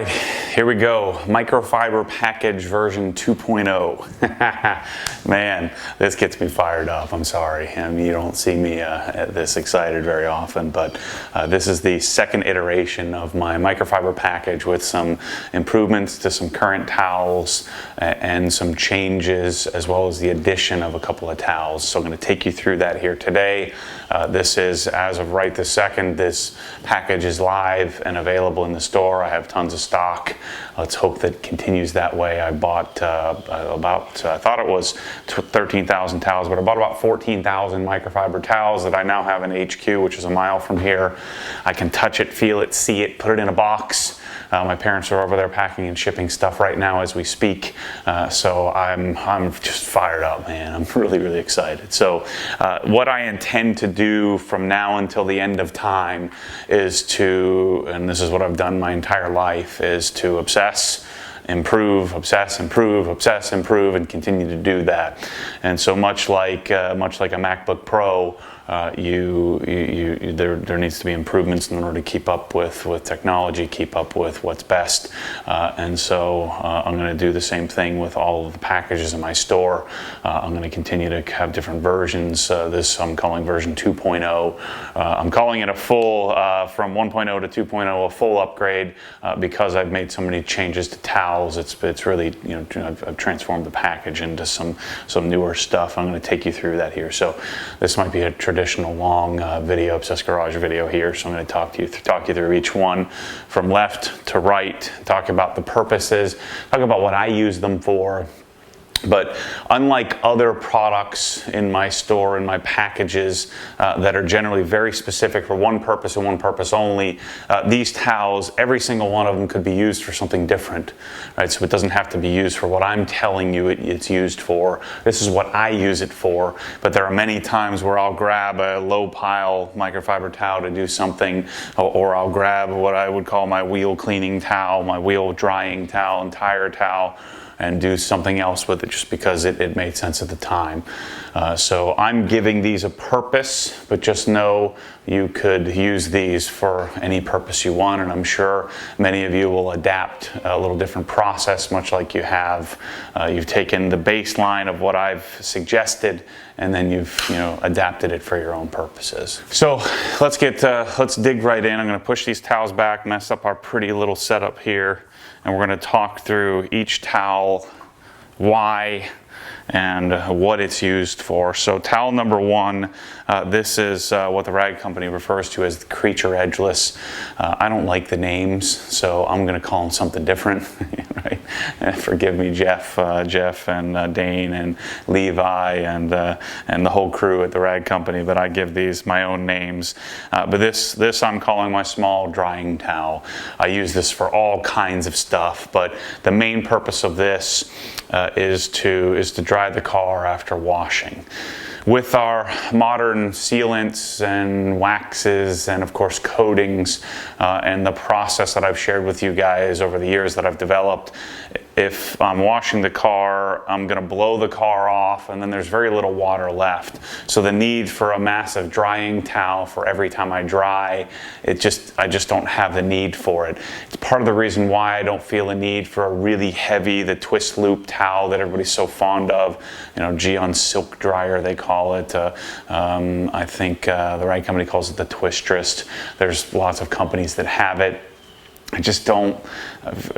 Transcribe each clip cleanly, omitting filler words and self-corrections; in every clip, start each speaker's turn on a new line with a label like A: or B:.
A: right, here we go. Microfiber package version 2.0. Man, this gets me fired up. I'm sorry. I mean, you don't see me this excited very often, but this is the second iteration of my microfiber package with some improvements to some current towels and some changes, as well as the addition of a couple of towels. So I'm going to take you through that here today. This is, as of right this second, this package is live and available in the store. I have tons of stock. Let's hope that continues that way. I bought I thought it was 13,000 towels, but I bought about 14,000 microfiber towels that I now have in HQ, which is a mile from here. I can touch it, feel it, see it, put it in a box. My parents are over there packing and shipping stuff right now as we speak, so I'm just fired up, man. I'm really excited. So what I intend to do from now until the end of time is to, and this is what I've done my entire life, is to obsess, improve, obsess, improve, obsess, improve, and continue to do that. And so much like a MacBook Pro, there needs to be improvements in order to keep up with technology, keep up with what's best. And so I'm going to do the same thing with all of the packages in my store. I'm going to continue to have different versions. This I'm calling version 2.0. I'm calling it a full, from 1.0 to 2.0, a full upgrade because I've made so many changes to towels. It's really, I've transformed the package into some newer stuff. I'm going to take you through that here. So this might be a traditional long video, Obsessed Garage video here. So I'm going to talk you through each one from left to right, talk about the purposes, talk about what I use them for. But unlike other products in my store, in my packages that are generally very specific for one purpose and one purpose only, these towels, every single one of them could be used for something different, right? So it doesn't have to be used for what I'm telling you it's used for. This is what I use it for. But there are many times where I'll grab a low pile microfiber towel to do something, or I'll grab what I would call my wheel cleaning towel, my wheel drying towel, and tire towel, and do something else with it just because it made sense at the time. So I'm giving these a purpose, but just know you could use these for any purpose you want, and I'm sure many of you will adapt a little different process, much like you have. You've taken the baseline of what I've suggested, and then you've adapted it for your own purposes. So let's dig right in. I'm going to push these towels back, mess up our pretty little setup here, and we're going to talk through each towel, why, and what it's used for. So towel number one, this is what the rag company refers to as the Creature Edgeless. I don't like the names, so I'm going to call them something different. Right? And forgive me, Jeff and Dane and Levi and the whole crew at the rag company, but I give these my own names. But this I'm calling my small drying towel. I use this for all kinds of stuff, but the main purpose of this is to dry the car after washing. With our modern sealants and waxes and of course coatings and the process that I've shared with you guys over the years that I've developed, if I'm washing the car, I'm going to blow the car off, and then there's very little water left. So the need for a massive drying towel for every time I dry, I just don't have the need for it. It's part of the reason why I don't feel a need for a really heavy, the twist loop towel that everybody's so fond of. Geon Silk Dryer, they call it. I think the rag company calls it the Twistress. There's lots of companies that have it. I just don't.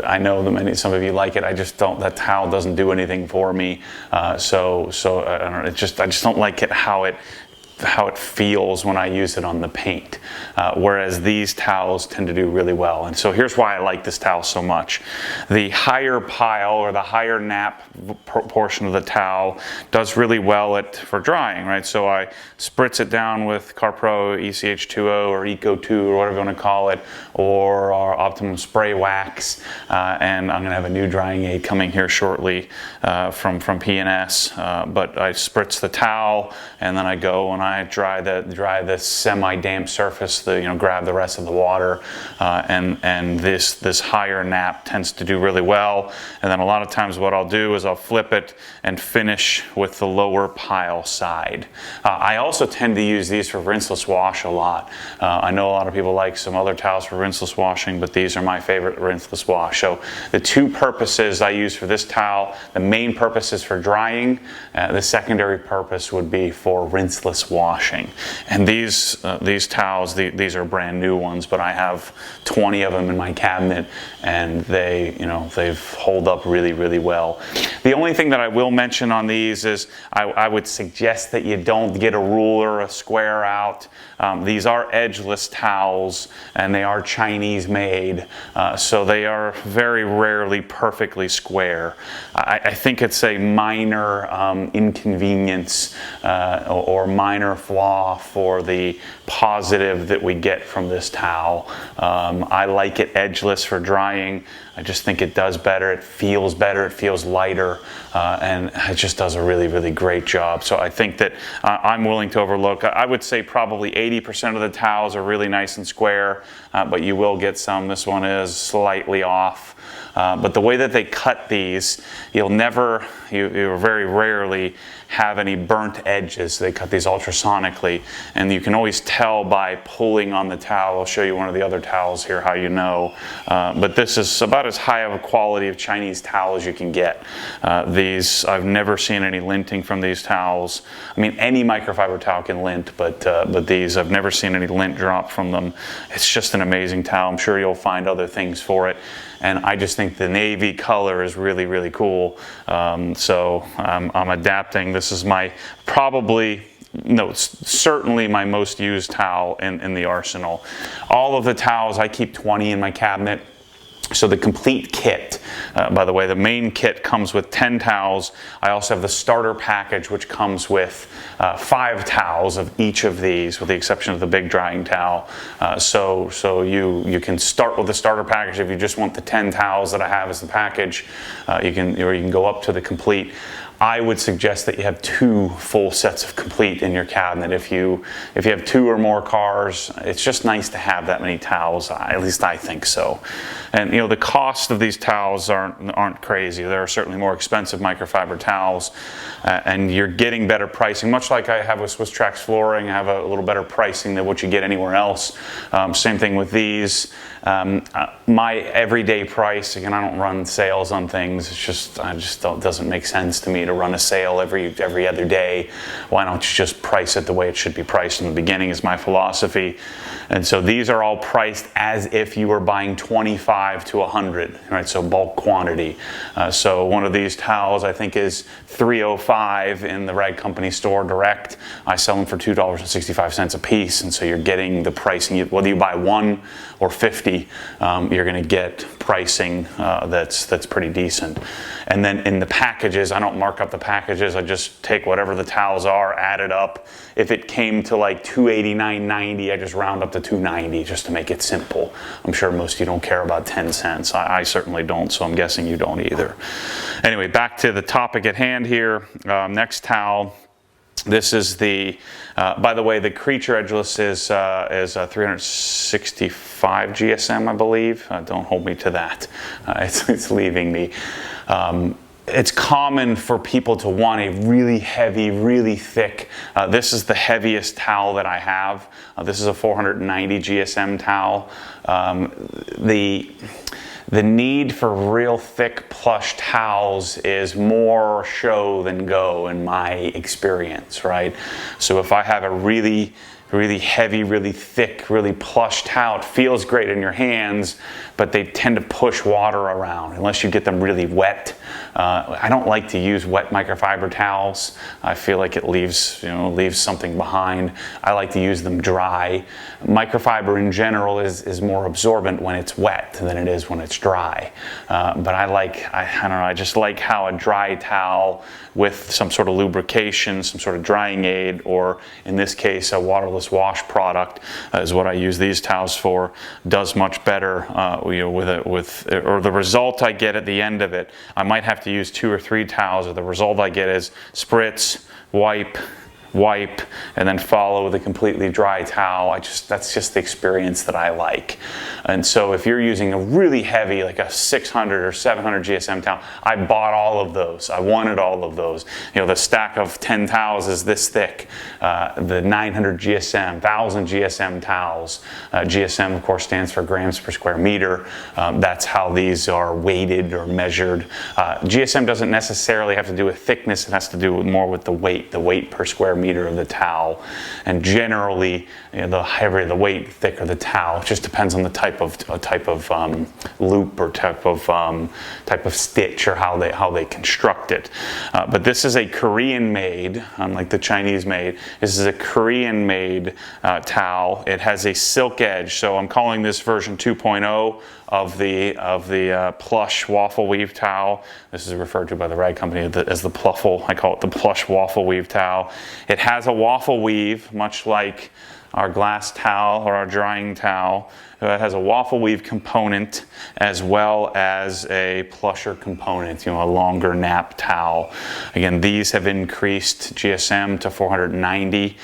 A: I know some of you like it. I just don't. That towel doesn't do anything for me. So I don't know. I just don't like it how it feels when I use it on the paint, whereas these towels tend to do really well. And so here's why I like this towel so much. The higher pile, or the higher nap portion of the towel, does really well for drying, right? So I spritz it down with CarPro ECH2O or Eco2 or whatever you want to call it, or our Optimum Spray Wax, and I'm going to have a new drying aid coming here shortly from P&S, but I spritz the towel, and then I go and I dry the semi-damp surface, grab the rest of the water, and this higher nap tends to do really well. And then a lot of times what I'll do is I'll flip it and finish with the lower pile side. I also tend to use these for rinseless wash a lot. I know a lot of people like some other towels for rinseless washing, but these are my favorite rinseless wash. So the two purposes I use for this towel, the main purpose is for drying. The secondary purpose would be for rinseless washing. And these towels, these are brand new ones, but I have 20 of them in my cabinet, and they've hold up really, really well. The only thing that I will mention on these is I would suggest that you don't get a ruler, a square out. These are edgeless towels, and they are Chinese made, so they are very rarely perfectly square. I think it's a minor inconvenience or minor flaw for the positive that we get from this towel. I like it edgeless for drying. I just think it does better, it feels lighter, and it just does a really, really great job. So I think that I'm willing to overlook. I would say probably 80% of the towels are really nice and square, but you will get some. This one is slightly off. But the way that they cut these, you very rarely have any burnt edges. They cut these ultrasonically, and you can always tell by pulling on the towel. I'll show you one of the other towels here how you know. But this is about as high of a quality of Chinese towel as you can get. These, I've never seen any linting from these towels. I mean, any microfiber towel can lint, but these, I've never seen any lint drop from them. It's just an amazing towel. I'm sure you'll find other things for it. And I just think the navy color is really, really cool. So I'm adapting. This is certainly my most used towel in the arsenal. All of the towels, I keep 20 in my cabinet. So the complete kit, by the way, the main kit comes with 10 towels. I also have the starter package, which comes with 5 towels of each of these, with the exception of the big drying towel. So you can start with the starter package if you just want the 10 towels that I have as the package. Or you can go up to the complete. I would suggest that you have 2 full sets of complete in your cabinet. If you have 2 or more cars, it's just nice to have that many towels. At least I think so. And the cost of these towels aren't crazy. There are certainly more expensive microfiber towels, and you're getting better pricing. Much like I have with Swiss Trax flooring, I have a little better pricing than what you get anywhere else. Same thing with these. My everyday price, again, I don't run sales on things. Doesn't make sense to me to run a sale every other day. Why don't you just price it the way it should be priced in the beginning is my philosophy. And so these are all priced as if you were buying 25 to 100, right? So bulk quantity. So one of these towels I think is $3.05 in the Rag Company store direct. I sell them for $2.65 a piece, and so you're getting the pricing. Whether you buy 1 or 50, you're going to get pricing that's pretty decent. And then in the packages, I don't mark up the packages. I just take whatever the towels are, add it up. If it came to like $289.90, I just round up to $290 just to make it simple. I'm sure most of you don't care about 10 cents. I certainly don't, so I'm guessing you don't either. Anyway, back to the topic at hand here. Next towel. This is the, by the way, the Creature Edgeless is 365 GSM, I believe. Don't hold me to that. It's leaving me. It's common for people to want a really heavy, really thick. This is the heaviest towel that I have. This is a 490 GSM towel. The need for real thick plush towels is more show than go in my experience, right? So if I have a really heavy, really thick, really plush towel, it feels great in your hands, but they tend to push water around unless you get them really wet. I don't like to use wet microfiber towels. I feel like it leaves something behind. I like to use them dry. Microfiber in general is more absorbent when it's wet than it is when it's dry. But I just like how a dry towel with some sort of lubrication, some sort of drying aid, or in this case a waterless wash product is what I use these towels for, does much better or the result I get at the end of it. I might have to use 2 or 3 towels, or the result I get is spritz, wipe, wipe, and then follow with a completely dry towel. That's just the experience that I like. And so if you're using a really heavy, like a 600 or 700 GSM towel, I bought all of those. I wanted all of those. You know, the stack of 10 towels is this thick. The 900 GSM, 1000 GSM towels. GSM, of course, stands for grams per square meter. That's how these are weighted or measured. GSM doesn't necessarily have to do with thickness. It has to do more with the weight per square meter of the towel. And generally, you know, the heavier the weight, the thicker the towel. It just depends on the type of loop or type of stitch or how they construct it. But this is a Korean made, unlike the Chinese made. This is a Korean made towel. It has a silk edge, so I'm calling this version 2.0 of the Plush waffle weave towel. This is referred to by the rag company as the Pluffle. I call it the Plush waffle weave towel. It has a waffle weave, much like our glass towel or our drying towel. It has a waffle weave component as well as a plusher component, you know, a longer nap towel. Again, these have increased GSM to 490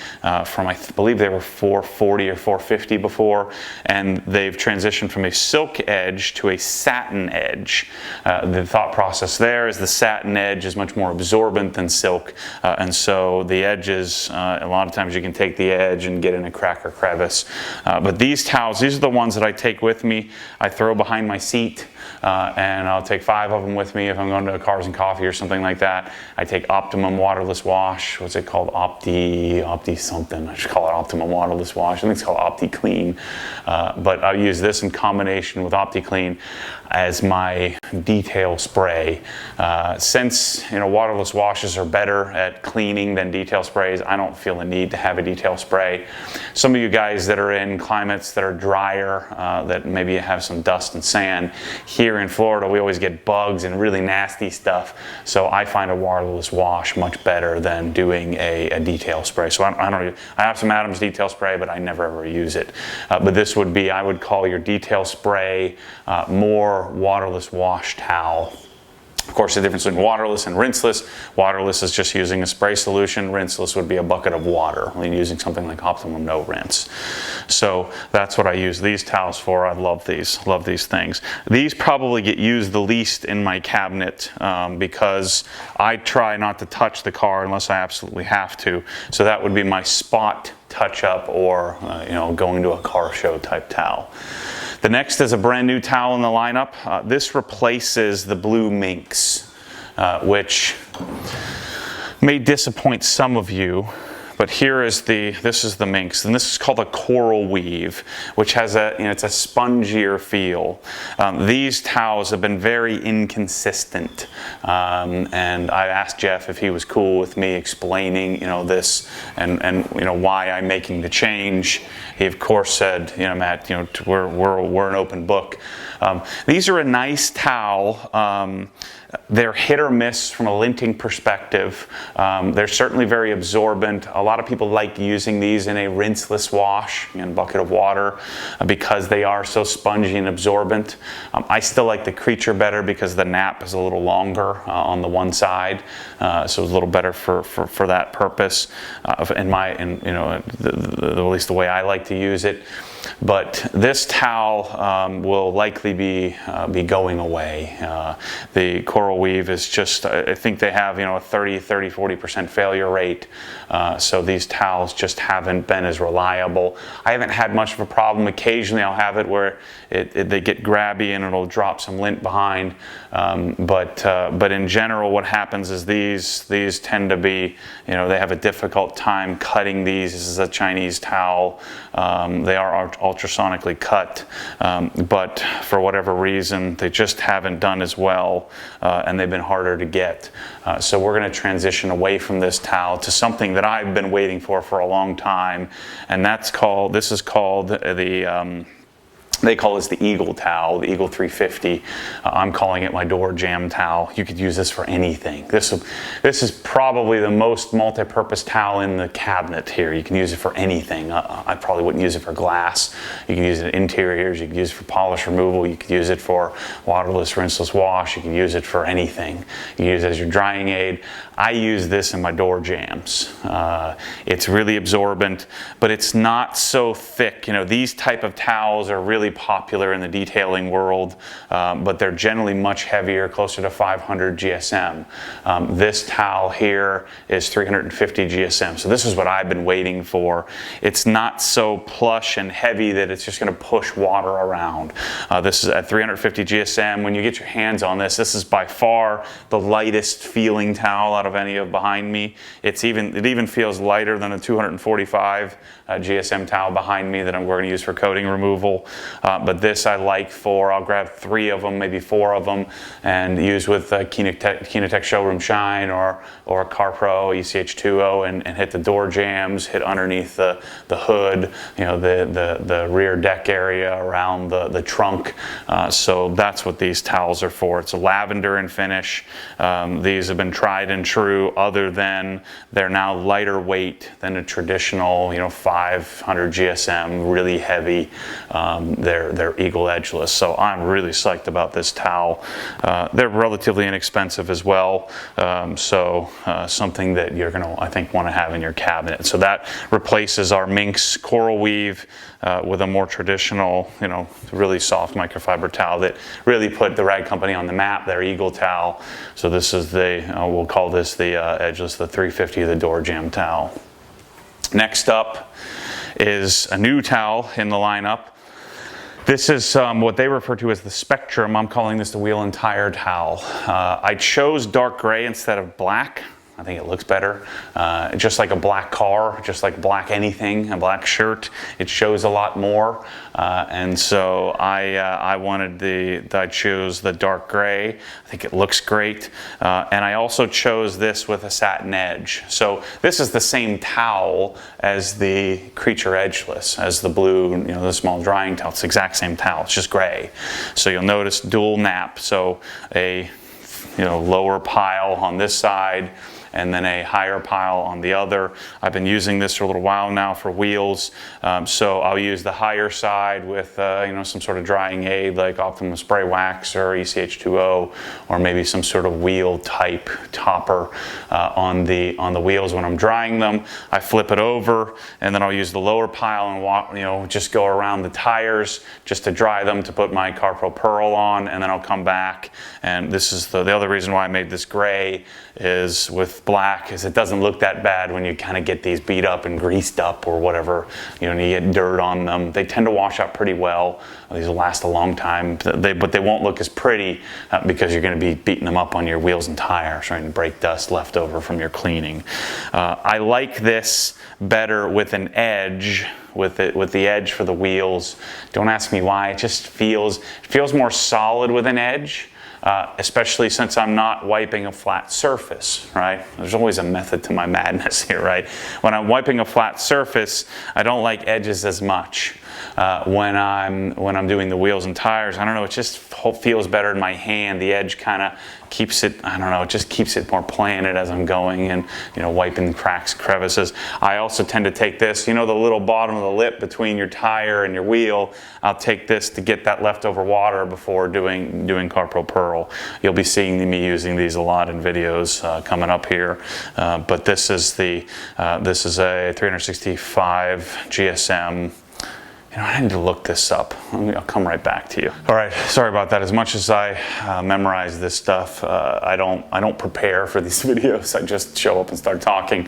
A: from, I believe they were 440 or 450 before, and they've transitioned from a silk edge to a satin edge. The thought process there is the satin edge is much more absorbent than silk, and so the edges, a lot of times you can take the edge and get in a crack or crevice. But these towels, these are the ones that I take with me. I throw behind my seat, and I'll take 5 of them with me if I'm going to Cars and Coffee or something like that. I take Optimum Waterless Wash. What's it called? Opti something. I should call it Optimum Waterless Wash. I think it's called Opti Clean. But I'll use this in combination with Opti Clean as my detail spray. Since, you know, waterless washes are better at cleaning than detail sprays, I don't feel a need to have a detail spray. Some of you guys that are in climates that are drier, that maybe have some dust and sand, here in Florida we always get bugs and really nasty stuff, so I find a waterless wash much better than doing a detail spray. So I have some Adams detail spray, but I never ever use it. But this would be, I would call your detail spray more waterless wash towel. Of course, the difference between waterless and rinseless. Waterless is just using a spray solution. Rinseless would be a bucket of water, using something like Optimum No Rinse. So that's what I use these towels for. I love these things. These probably get used the least in my cabinet because I try not to touch the car unless I absolutely have to. So that would be my spot touch-up or going to a car show type towel. The next is a brand new towel in the lineup. This replaces the blue minks, which may disappoint some of you, but this is the minks, and this is called a coral weave, which has it's a spongier feel. These towels have been very inconsistent, and I asked Jeff if he was cool with me explaining, this and why I'm making the change. He of course said, Matt, we're an open book. These are a nice towel. They're hit or miss from a linting perspective. They're certainly very absorbent. A lot of people like using these in a rinseless wash in a bucket of water because they are so spongy and absorbent. I still like the Creature better because the nap is a little longer on the one side, so it's a little better for that purpose. At least the way I like to use it. But this towel will likely be going away. The coral weave is just, I think they have a 40% failure rate. So these towels just haven't been as reliable. I haven't had much of a problem. Occasionally I'll have it where they get grabby and it'll drop some lint behind. But in general, what happens is these tend to be, they have a difficult time cutting these. This is a Chinese towel. They are ultrasonically cut, but for whatever reason, they just haven't done as well, and they've been harder to get. So we're going to transition away from this towel to something that I've been waiting for a long time, and this is called the they call this the Eagle towel, the Eagle 350. I'm calling it my door jam towel. You could use this for anything. This is probably the most multi-purpose towel in the cabinet here. You can use it for anything. I probably wouldn't use it for glass. You can use it in interiors. You can use it for polish removal. You could use it for waterless, rinseless wash. You can use it for anything. You can use it as your drying aid. I use this in my door jambs. It's really absorbent, but it's not so thick. You know, these type of towels are really popular in the detailing world, but they're generally much heavier, closer to 500 GSM. This towel here is 350 GSM, so this is what I've been waiting for. It's not so plush and heavy that it's just going to push water around. This is at 350 GSM. When you get your hands on this, this is by far the lightest feeling towel out of any of behind me. It even feels lighter than a 245 GSM towel behind me that we're going to use for coating removal. But this I like for, I'll grab 3 of them, maybe 4 of them, and use with Kinetech Showroom Shine or CarPro ECH2O and hit the door jambs, hit underneath the hood, you know, the rear deck area around the trunk. So that's what these towels are for. It's a lavender in finish. These have been tried and true, other than they're now lighter weight than a traditional, you know, 500 GSM, really heavy. They're eagle edgeless. So I'm really psyched about this towel. They're relatively inexpensive as well. Something that you're going to, I think, want to have in your cabinet. So that replaces our Minx Coral Weave with a more traditional, you know, really soft microfiber towel that really put the rag company on the map, their Eagle towel. So this is the, we'll call this the edgeless, the 350, the door jamb towel. Next up is a new towel in the lineup. This is what they refer to as the Spectrum. I'm calling this the wheel and tire towel. I chose dark gray instead of black. I think it looks better. Just like a black car, just like black anything, a black shirt, it shows a lot more. And so I chose the dark gray. I think it looks great. And I also chose this with a satin edge. So this is the same towel as the Creature Edgeless, as the blue, you know, the small drying towel. It's the exact same towel, it's just gray. So you'll notice dual nap. So a, you know, lower pile on this side, and then a higher pile on the other. I've been using this for a little while now for wheels, so I'll use the higher side with you know, some sort of drying aid like Optimum Spray Wax or ECH2O, or maybe some sort of wheel type topper on the wheels when I'm drying them. I flip it over, and then I'll use the lower pile and walk, you know, just go around the tires just to dry them, to put my CarPro Pearl on, and then I'll come back. And this is the other reason why I made this gray is with black, is it doesn't look that bad when you kind of get these beat up and greased up or whatever, you know, and you get dirt on them. They tend to wash out pretty well. These will last a long time, but they won't look as pretty because you're going to be beating them up on your wheels and tires, trying to break dust left over from your cleaning. I like this better with an edge, with the edge for the wheels. Don't ask me why. It just feels more solid with an edge. Especially since I'm not wiping a flat surface, right? There's always a method to my madness here, right? When I'm wiping a flat surface, I don't like edges as much. When I'm doing the wheels and tires, I don't know, it just feels better in my hand. The edge kind of keeps it, I don't know, it just keeps it more planted as I'm going and, you know, wiping cracks, crevices. I also tend to take this, you know, the little bottom of the lip between your tire and your wheel. I'll take this to get that leftover water before doing CarPro Pearl. You'll be seeing me using these a lot in videos coming up here. But this is a 365 GSM. You know, I need to look this up. I'll come right back to you. All right, sorry about that. As much as I memorize this stuff, I don't prepare for these videos. I just show up and start talking.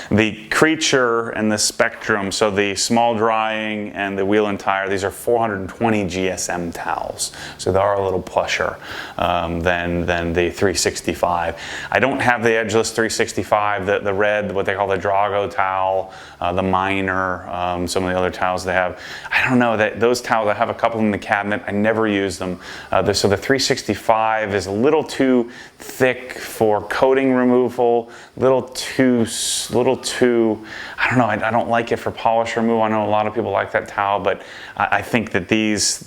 A: The Creature and the Spectrum, so the small drying and the wheel and tire, these are 420 GSM towels. So they are a little plusher than the 365. I don't have the edgeless 365, the red, what they call the Drago towel, the Minor, some of the other towels they have. I don't know, that those towels, I have a couple in the cabinet. I never use them. So the 365 is a little too thick for coating removal, little too, I don't know, I don't like it for polish removal. I know a lot of people like that towel, but I think that this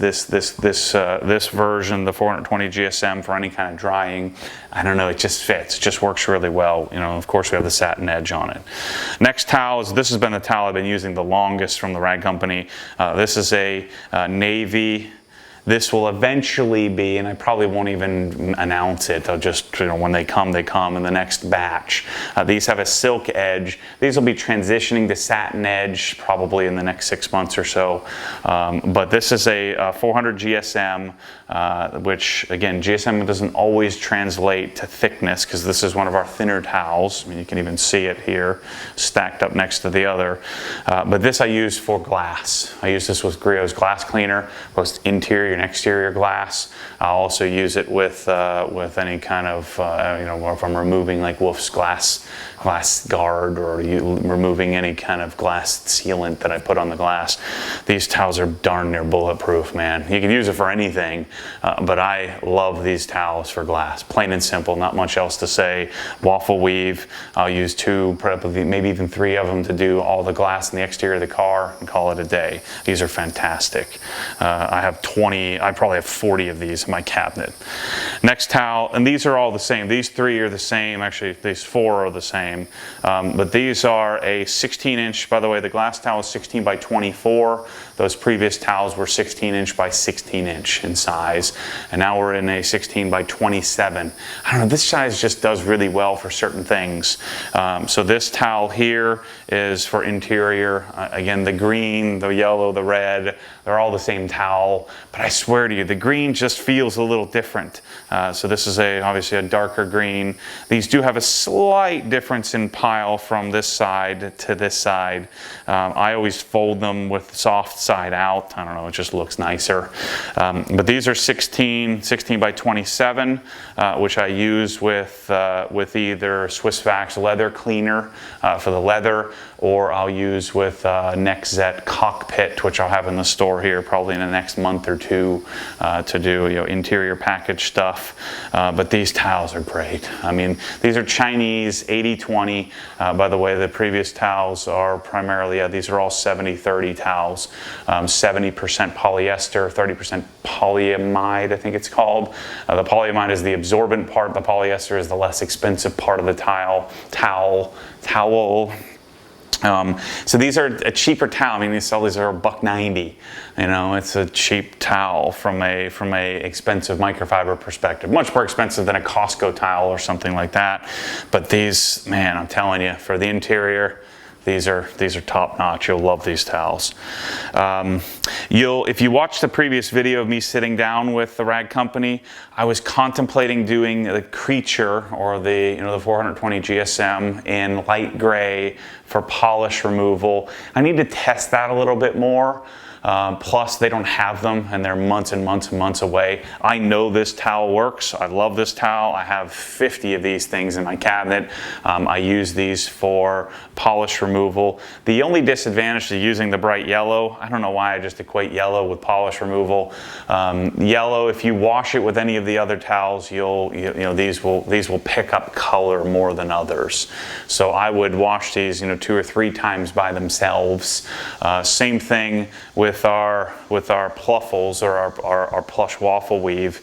A: version, the 420 GSM, for any kind of drying, I don't know, it just fits. It just works really well. You know, of course we have the satin edge on it. Next towel is, this has been the towel I've been using the longest from the rag company. This is a navy This will eventually be, and I probably won't even announce it, I'll just, when they come in the next batch. These have a silk edge. These will be transitioning to satin edge probably in the next 6 months or so. But this is a 400 GSM, which again, GSM doesn't always translate to thickness because this is one of our thinner towels. I mean, you can even see it here stacked up next to the other. But this I use for glass. I use this with Griot's glass cleaner, both interior and exterior glass. I'll also use it with any kind of, if I'm removing like Wolf's glass guard, or removing any kind of glass sealant that I put on the glass. These towels are darn near bulletproof, man. You can use it for anything, but I love these towels for glass. Plain and simple, not much else to say. Waffle weave, I'll use 2, probably maybe even 3 of them to do all the glass in the exterior of the car and call it a day. These are fantastic. I have 20, I probably have 40 of these in my cabinet. Next towel, and these are all the same. These 3 are the same. Actually, these 4 are the same. But these are a 16-inch, by the way, the glass towel is 16 by 24. Those previous towels were 16-inch by 16-inch in size. And now we're in a 16 by 27. I don't know, this size just does really well for certain things. So this towel here is for interior. Again, the green, the yellow, the red, they're all the same towel. But I swear to you, the green just feels a little different. So this is obviously a darker green. These do have a slight difference in pile from this side to this side. I always fold them with soft side out. I don't know, it just looks nicer. But these are 16 by 27, which I use with either Swiss Vax leather cleaner for the leather, or I'll use with Nexzet Cockpit, which I'll have in the store here probably in the next month or 2 to do interior package stuff. But these towels are great. I mean, these are Chinese 80-20. By the way, the previous towels are primarily, these are all 70-30 towels. 70% polyester, 30% polyamide, I think it's called. The polyamide is the absorbent part. The polyester is the less expensive part of the towel. So these are a cheaper towel. I mean, these are $1.90. It's a cheap towel from a expensive microfiber perspective. Much more expensive than a Costco towel or something like that. But these, man, I'm telling you, for the interior, these are top notch. You'll love these towels. If you watch the previous video of me sitting down with the rag company, I was contemplating doing the Creature, or the 420 GSM in light gray for polish removal. I need to test that a little bit more. Plus, they don't have them, and they're months and months and months away. I know this towel works. I love this towel. I have 50 of these things in my cabinet. I use these for polish removal. The only disadvantage to using the bright yellow, I don't know why I just equate yellow with polish removal. Yellow, if you wash it with any of the other towels, these will pick up color more than others. So I would wash these 2 or 3 times by themselves. Same thing with our Pluffles, or our Plush waffle weave.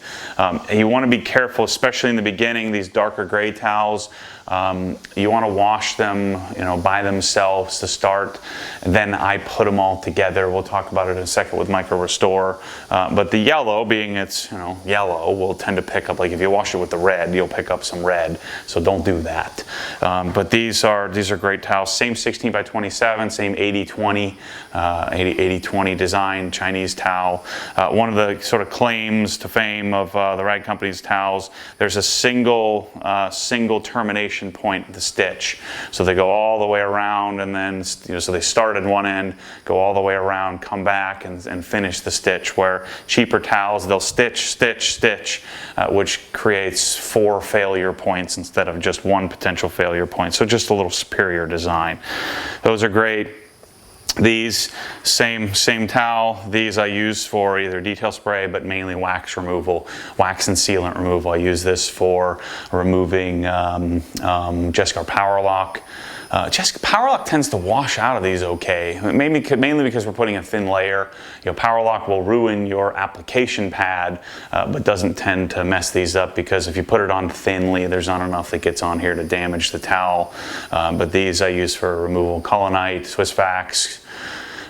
A: You want to be careful, especially in the beginning, these darker gray towels. You want to wash them by themselves to start, and then I put them all together. We'll talk about it in a second with Micro Restore. But the yellow, being it's yellow, will tend to pick up, like if you wash it with the red, you'll pick up some red, so don't do that. But these are great towels. Same 16 by 27, same 80-20 design, Chinese towel. One of the sort of claims to fame of the rag company's towels, there's a single termination point, the stitch. So they go all the way around, and then so they start at one end, go all the way around, come back and finish the stitch, where cheaper towels, they'll stitch, which creates 4 failure points instead of just 1 potential failure point. So just a little superior design. Those are great. These, same towel. These I use for either detail spray, but mainly wax removal, wax and sealant removal. I use this for removing Jessica Power Lock. Jessica Power Lock tends to wash out of these okay, mainly because we're putting a thin layer. Power Lock will ruin your application pad, but doesn't tend to mess these up, because if you put it on thinly, there's not enough that gets on here to damage the towel. But these I use for removal. Colonite, Swiss Vax,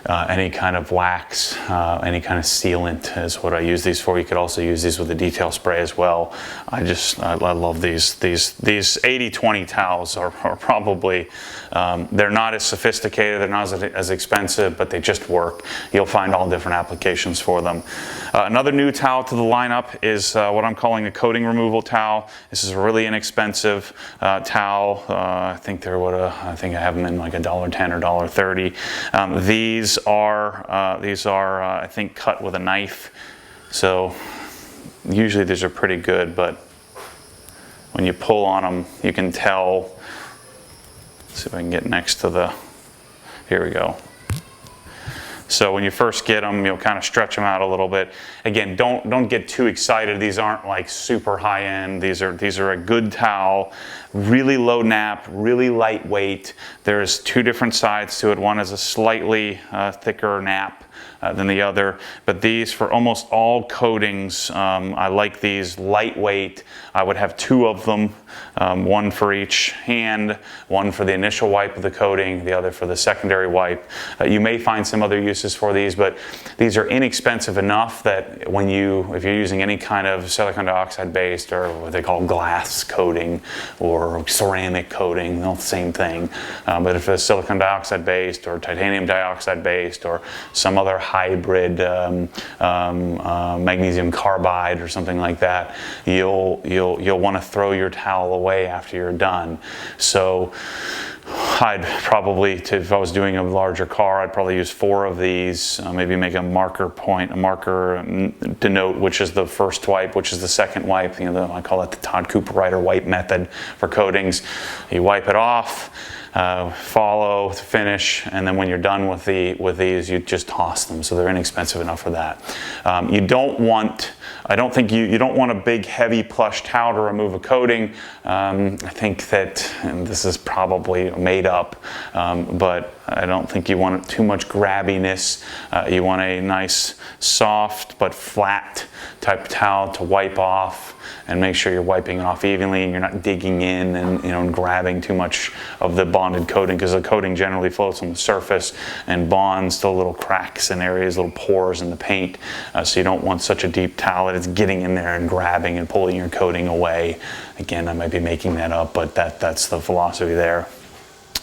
A: any kind of wax, any kind of sealant is what I use these for. You could also use these with a detail spray as well. I love these 80/20 towels are probably, they're not as sophisticated, they're not as expensive, but they just work. You'll find all different applications for them. Another new towel to the lineup is what I'm calling a coating removal towel. This is a really inexpensive towel. I think I have them in like $1.10 or $1.30. These are I think cut with a knife. So usually these are pretty good, but when you pull on them, you can tell. Let's see if I can get next to the, here we go. So when you first get them, you'll kind of stretch them out a little bit. Again, don't get too excited. These aren't like super high end. These are a good towel, really low nap, really lightweight. There's two different sides to it. One is a slightly thicker nap than the other, but these, for almost all coatings, I like these lightweight. I would have two of them, one for each hand, one for the initial wipe of the coating, the other for the secondary wipe. You may find some other uses for these, but these are inexpensive enough that if you're using any kind of silicon dioxide based, or what they call glass coating or ceramic coating, the same thing. But if it's silicon dioxide based or titanium dioxide based or some other hybrid magnesium carbide or something like that, you'll want to throw your towel away after you're done. So I'd probably, if I was doing a larger car, I'd probably use 4 of these, maybe make a marker denote which is the first wipe, which is the second wipe. I call it the Todd Cooperrider wipe method for coatings. You wipe it off, follow to finish, and then when you're done with these, you just toss them. So they're inexpensive enough for that. You don't want a big heavy plush towel to remove a coating. I think that, and this is probably made up, but I don't think you want too much grabbiness. You want a nice soft but flat type towel to wipe off, and make sure you're wiping it off evenly and you're not digging in and grabbing too much of the bonded coating, because the coating generally floats on the surface and bonds to little cracks and areas, little pores in the paint. So you don't want such a deep towel that it's getting in there and grabbing and pulling your coating away. Again, I might be making that up, but that's the philosophy there.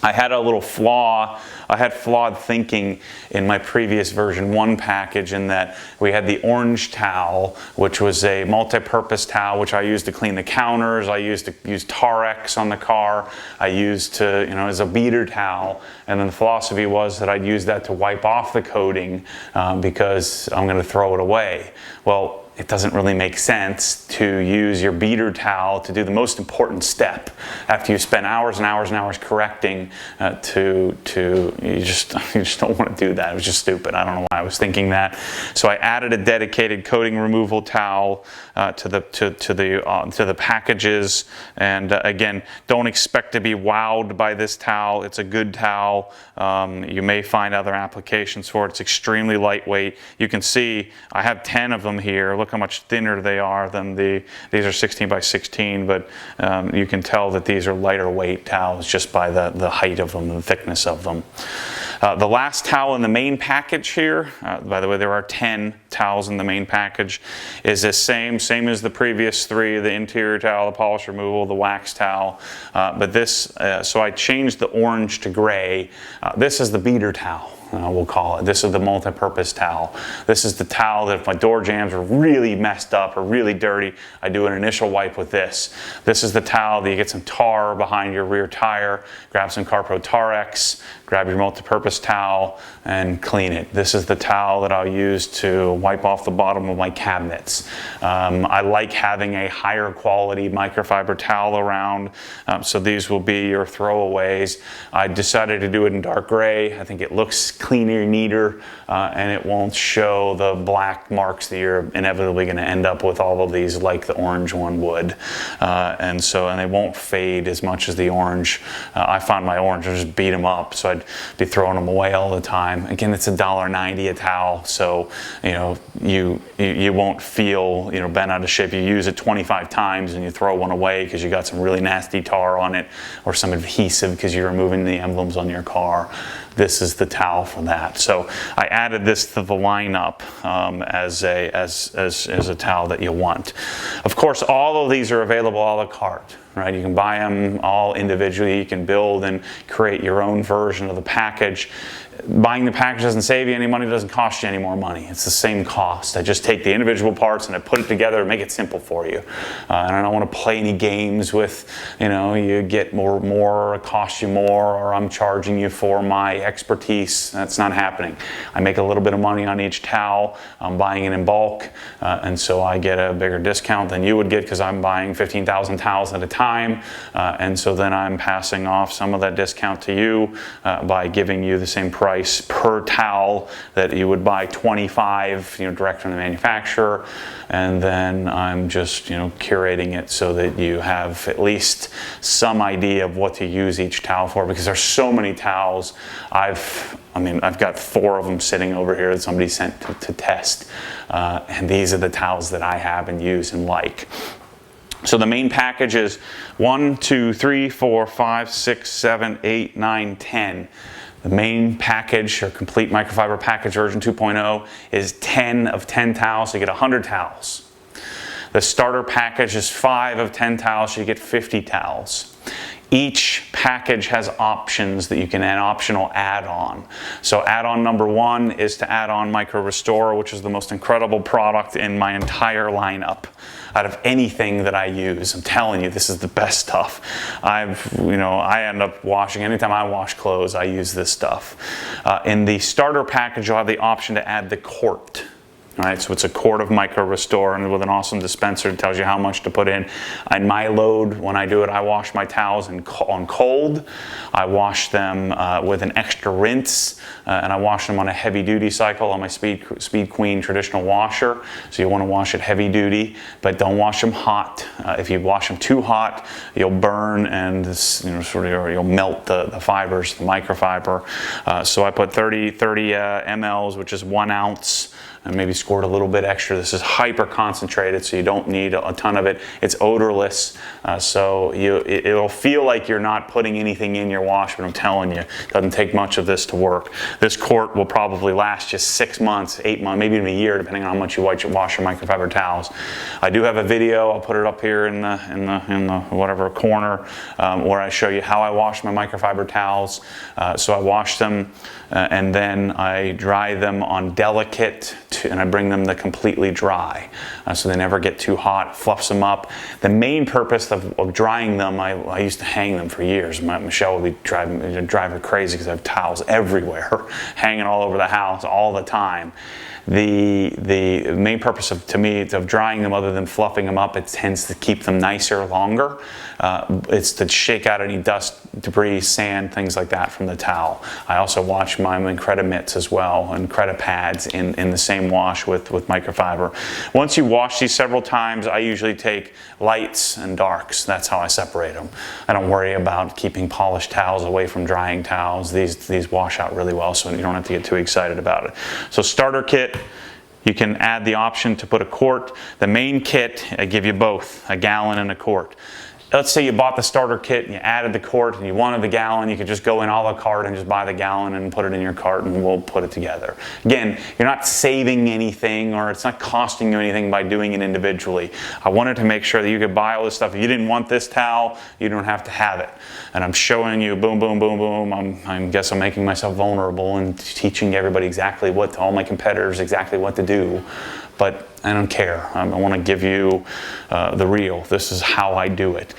A: I had a little flaw. I had flawed thinking in my previous version 1 package, in that we had the orange towel, which was a multi-purpose towel, which I used to clean the counters. I used to use Tarex on the car. I used to, as a beater towel. And then the philosophy was that I'd use that to wipe off the coating because I'm going to throw it away. Well, it doesn't really make sense to use your beater towel to do the most important step after you spend hours and hours and hours correcting. You just don't want to do that. It was just stupid. I don't know why I was thinking that. So I added a dedicated coating removal towel to the packages. And again, don't expect to be wowed by this towel. It's a good towel. You may find other applications for it. It's extremely lightweight. You can see I have 10 of them here. Look how much thinner they are than these are 16 by 16, but you can tell that these are lighter weight towels just by the height of them, the thickness of them. The last towel in the main package here, by the way, there are 10 towels in the main package, is the same as the previous 3, the interior towel, the polish removal, the wax towel. But this, so I changed the orange to gray. This is the beater towel. We'll call it. This is the multi-purpose towel. This is the towel that if my door jambs are really messed up or really dirty, I do an initial wipe with this. This is the towel that you get some tar behind your rear tire, grab some Carpro Tarex, grab your multi-purpose towel and clean it. This is the towel that I'll use to wipe off the bottom of my cabinets. I like having a higher quality microfiber towel around, so these will be your throwaways. I decided to do it in dark gray. I think it looks cleaner, neater, and it won't show the black marks that you're inevitably going to end up with all of these like the orange one would. And they won't fade as much as the orange. I found my orange, I just beat them up, so I'd be throwing them away all the time. Again, it's $1.90 a towel, so you won't feel bent out of shape. You use it 25 times and you throw one away because you got some really nasty tar on it or some adhesive because you're removing the emblems on your car. This is the towel towel for that. So I added this to the lineup as a towel that you want. Of course, all of these are available a la carte. Right? You can buy them all individually. You can build and create your own version of the package. Buying the package doesn't save you any money, it doesn't cost you any more money. It's the same cost. I just take the individual parts and I put it together and make it simple for you. And I don't want to play any games with, you know, you get more, it costs you more, or I'm charging you for my expertise. That's not happening. I make a little bit of money on each towel. I'm buying it in bulk, and so I get a bigger discount than you would get because I'm buying 15,000 towels at a time. And so then I'm passing off some of that discount to you by giving you the same price per towel that you would buy 25, you know, direct from the manufacturer, and then I'm just, you know, curating it so that you have at least some idea of what to use each towel for, because there's so many towels. I've got 4 of them sitting over here that somebody sent to test, and these are the towels that I have and use and like. So the main package is 1, 2, 3, 4, 5, 6, 7, 8, 9, 10. The main package, or complete microfiber package version 2.0, is 10 of 10 towels, so you get 100 towels. The starter package is 5 of 10 towels, so you get 50 towels. Each package has options that you can add, optional add-on. So add-on number 1 is to add on Micro Restore, which is the most incredible product in my entire lineup. Out of anything that I use, I'm telling you, this is the best stuff. I end up washing, anytime I wash clothes, I use this stuff. In the starter package, you'll have the option to add the quart. All right, so it's a quart of Micro Restore, and with an awesome dispenser that tells you how much to put in. On my load, when I do it, I wash my towels on cold. I wash them with an extra rinse, and I wash them on a heavy duty cycle on my Speed Queen traditional washer. So you want to wash it heavy duty, but don't wash them hot. If you wash them too hot, you'll burn and you'll melt the fibers, the microfiber. So I put 30 mLs, which is 1 ounce. And maybe scored a little bit extra. This is hyper concentrated, so you don't need a ton of it. It's odorless, so it'll feel like you're not putting anything in your wash, but I'm telling you, it doesn't take much of this to work. This quart will probably last just 6 months, 8 months, maybe even a year, depending on how much you wash your microfiber towels. I do have a video. I'll put it up here in the whatever corner where I show you how I wash my microfiber towels. So I wash them and then I dry them on delicate. And I bring them to completely dry, so they never get too hot. Fluffs them up. The main purpose of drying them, I used to hang them for years. Michelle would be driving her crazy because I have towels everywhere, hanging all over the house all the time. The main purpose of drying them, other than fluffing them up, it tends to keep them nicer longer. It's to shake out any dust, debris, sand, things like that from the towel. I also wash my Incredi mitts as well, and Incredi pads in the same wash with microfiber. Once you wash these several times, I usually take lights and darks. That's how I separate them. I don't worry about keeping polished towels away from drying towels. These wash out really well, so you don't have to get too excited about it. So starter kit, you can add the option to put a quart. The main kit, I give you both, a gallon and a quart. Let's say you bought the starter kit and you added the quart and you wanted the gallon, you could just go in a la carte and just buy the gallon and put it in your cart and we'll put it together. Again, you're not saving anything, or it's not costing you anything by doing it individually. I wanted to make sure that you could buy all this stuff. If you didn't want this towel, you don't have to have it. And I'm showing you boom, boom, boom, boom. I guess I'm making myself vulnerable and teaching everybody all my competitors exactly what to do. But I don't care. I want to give you the real. This is how I do it.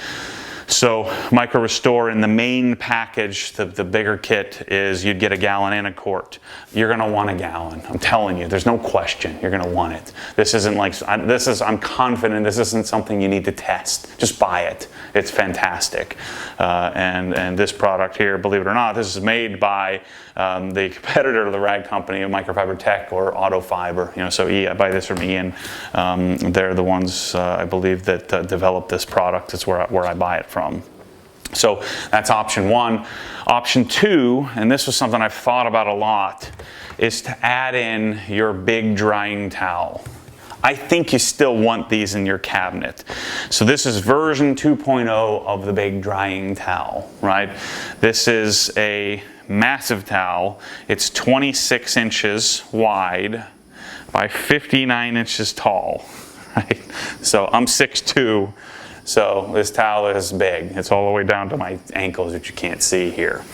A: So Micro Restore in the main package, the bigger kit, is you'd get a gallon and a quart. You're going to want a gallon. I'm telling you, there's no question. You're going to want it. This isn't like, I'm confident this isn't something you need to test. Just buy it. It's fantastic. And this product here, believe it or not, this is made by the competitor to the rag company of Microfiber Tech, or Auto Fiber. So I buy this from Ian. They're the ones, I believe, that developed this product. It's where I buy it from. So that's option 1. Option 2, and this was something I've thought about a lot, is to add in your big drying towel. I think you still want these in your cabinet. So this is version 2.0 of the big drying towel, right? This is a massive towel. It's 26 inches wide by 59 inches tall, right? So I'm 6'2", so this towel is big. It's all the way down to my ankles, which you can't see here.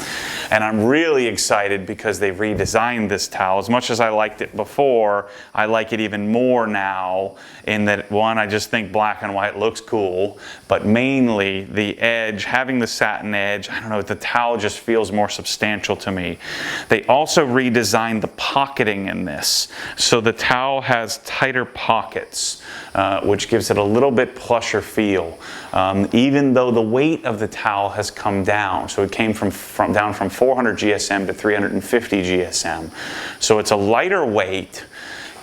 A: And I'm really excited because they've redesigned this towel. As much as I liked it before, I like it even more now in that, one, I just think black and white looks cool, but mainly the edge, having the satin edge, I don't know, the towel just feels more substantial to me. They also redesigned the pocketing in this. So the towel has tighter pockets, which gives it a little bit plusher feel. Even though the weight of the towel has come down. So it came down from 400 GSM to 350 GSM. So it's a lighter weight,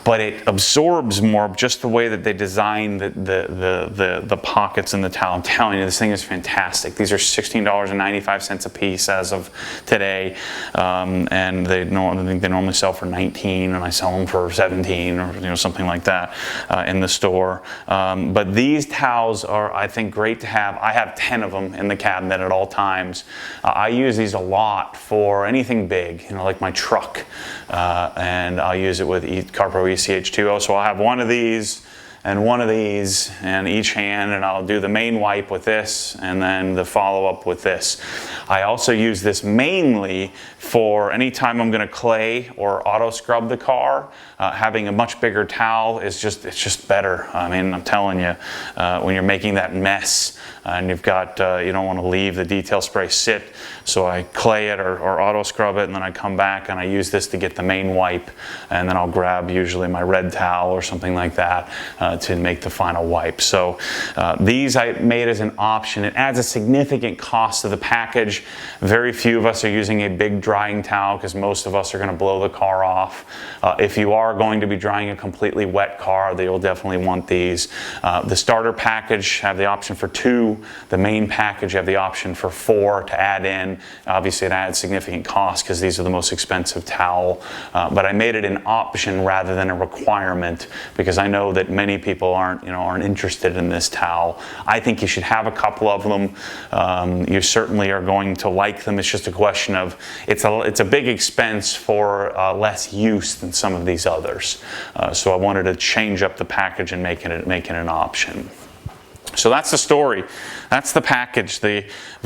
A: but it absorbs more just the way that they designed the pockets in the towel. I'm telling you, this thing is fantastic. These are $16.95 a piece as of today, and I think they normally sell for $19, and I sell them for $17 or something like that in the store. But these towels are, I think, great to have. I have 10 of them in the cabinet at all times. I use these a lot for anything big, like my truck, and I'll use it with CarPro ECH2O. So I'll have one of these and one of these in each hand, and I'll do the main wipe with this and then the follow-up with this. I also use this mainly for any time I'm going to clay or auto scrub the car. Having a much bigger towel is it's just better. I mean, I'm telling you, when you're making that mess and you've got, you don't want to leave the detail spray sit, so I clay it or auto scrub it, and then I come back and I use this to get the main wipe, and then I'll grab usually my red towel or something like that to make the final wipe. So these I made as an option. It adds a significant cost to the package. Very few of us are using a big drying towel because most of us are going to blow the car off. If you are going to be drying a completely wet car, you'll definitely want these. The starter package have the option for 2. The main package have the option for 4 to add in. Obviously it adds significant cost because these are the most expensive towel, but I made it an option rather than a requirement because I know that many people aren't interested in this towel. I think you should have a couple of them. You certainly are going to like them. It's just a question of it's a big expense for less use than some of these others. So I wanted to change up the package and make it an option. So that's the story. That's the package, the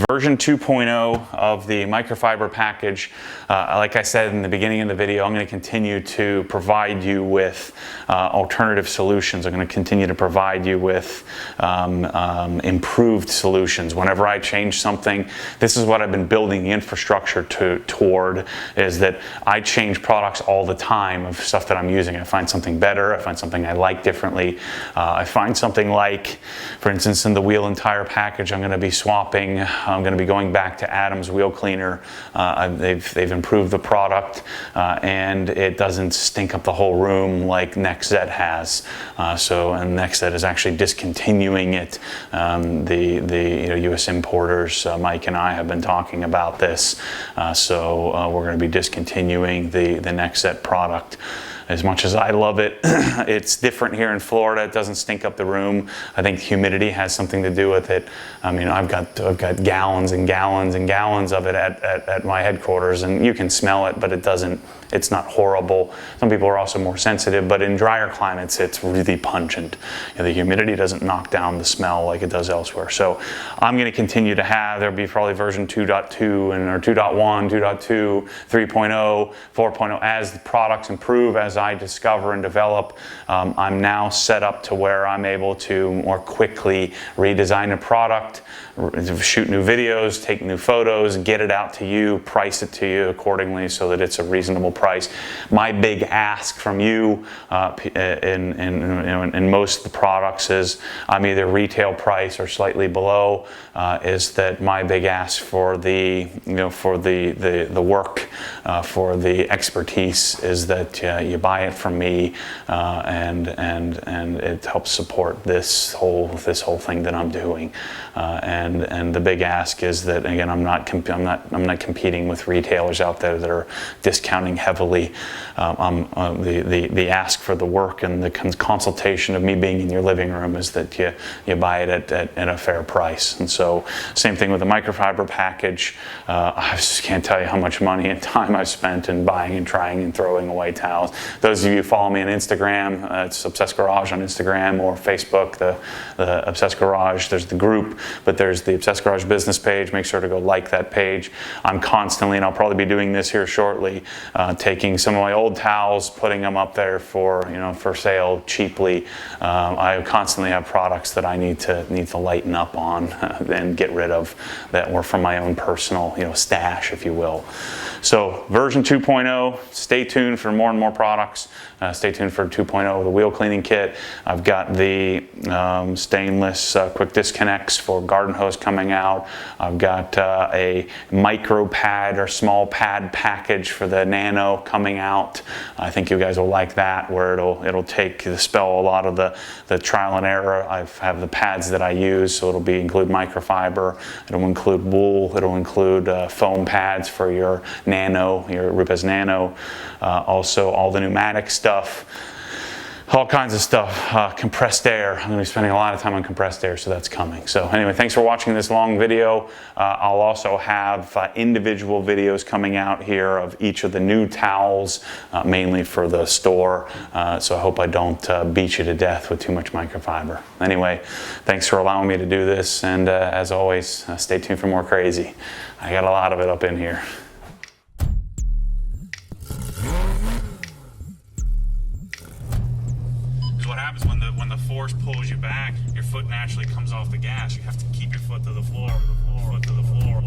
A: version 2.0 of the microfiber package. Like I said in the beginning of the video, I'm going to continue to provide you with alternative solutions. I'm going to continue to provide you with improved solutions. Whenever I change something, this is what I've been building the infrastructure toward, is that I change products all the time of stuff that I'm using. I find something better. I find something I like differently. I find something like, for instance, in the wheel and tire package, I'm going to be swapping. I'm going to be going back to Adam's wheel cleaner. They've improved the product, and it doesn't stink up the whole room like NextZ has. And NextZ is actually discontinuing it. The U.S. importers, Mike and I, have been talking about this. So we're going to be discontinuing the NextZ product. As much as I love it, it's different here in Florida. It doesn't stink up the room. I think humidity has something to do with it. I mean, I've got gallons and gallons and gallons of it at my headquarters, and you can smell it, but it's not horrible. Some people are also more sensitive, but in drier climates, it's really pungent. The humidity doesn't knock down the smell like it does elsewhere. So I'm going to continue to there'll be probably version 2.2 or 2.1, 2.2, 3.0, 4.0 as the products improve, as I discover and develop. I'm now set up to where I'm able to more quickly redesign a product, shoot new videos, take new photos, get it out to you, price it to you accordingly so that it's a reasonable price. My big ask from you in most of the products is I'm either retail price or slightly below. Is that my big ask for the work for the expertise is that you buy it from me, and it helps support this whole thing that I'm doing. And the big ask is that, again, I'm not competing with retailers out there that are discounting heavily. The ask for the work and the consultation of me being in your living room is that you buy it at a fair price. And so same thing with the microfiber package. I just can't tell you how much money and time I've spent in buying and trying and throwing away towels. Those of you who follow me on Instagram, it's Obsessed Garage on Instagram, or Facebook, the Obsessed Garage. There's the group, but there's the Obsessed Garage business page. Make sure to go like that page. I'm constantly, and I'll probably be doing this here shortly, taking some of my old towels, putting them up there for sale cheaply. I constantly have products that I need to lighten up on and get rid of that were from my own personal stash, if you will. So version 2.0, stay tuned for more and more products. Stay tuned for 2.0, the wheel cleaning kit. I've got the stainless quick disconnects for garden hose coming out. I've got a micro pad or small pad package for the Nano coming out. I think you guys will like that, where it'll dispel a lot of the trial and error. I have the pads that I use, so it'll include microfiber, it'll include wool, it'll include foam pads for your Nano, your Rupes Nano, also all the pneumatic stuff, all kinds of stuff. Compressed air, I'm going to be spending a lot of time on compressed air, so that's coming. So anyway, thanks for watching this long video. I'll also have individual videos coming out here of each of the new towels, mainly for the store, so I hope I don't beat you to death with too much microfiber. Anyway, thanks for allowing me to do this, and as always, stay tuned for more crazy. I got a lot of it up in here. What happens when the force pulls you back, your foot naturally comes off the gas. You have to keep your foot to the floor, foot to the floor.